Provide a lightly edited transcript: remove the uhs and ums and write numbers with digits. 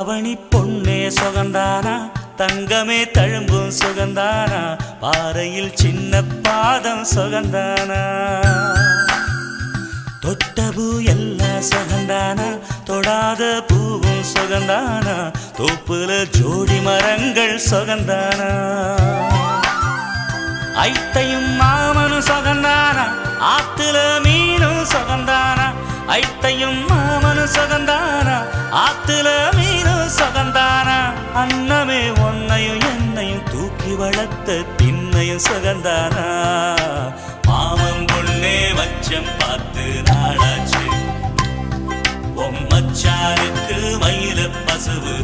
அவனி பொன்னே சுகந்தானா தங்கமே தழும்பும் சுகந்தானா பாறையில் சின்ன பாதம் சுகந்தானா தொட்டபூ எல்லாம் சுகந்தானா தொடாத பூவும் சுகந்தானா தோப்புல ஜோடி மரங்கள் சுகந்தானா ஐத்தையும் மாமனும் சுகந்தானா ஆத்துல மீனும் சுகந்தானா ஐத்தையும் மாமனும் சுகந்தானா ஆத்துல மீனும் சுகந்தானா அன்னமே ஒன்னையும் என்னையும் தூக்கி வளர்த்த திண்ணையும் சுகந்தானா மாமன் பொண்ணே வச்சம் பார்த்து நாளாச்சு மச்சாருக்கு மயில பசுவு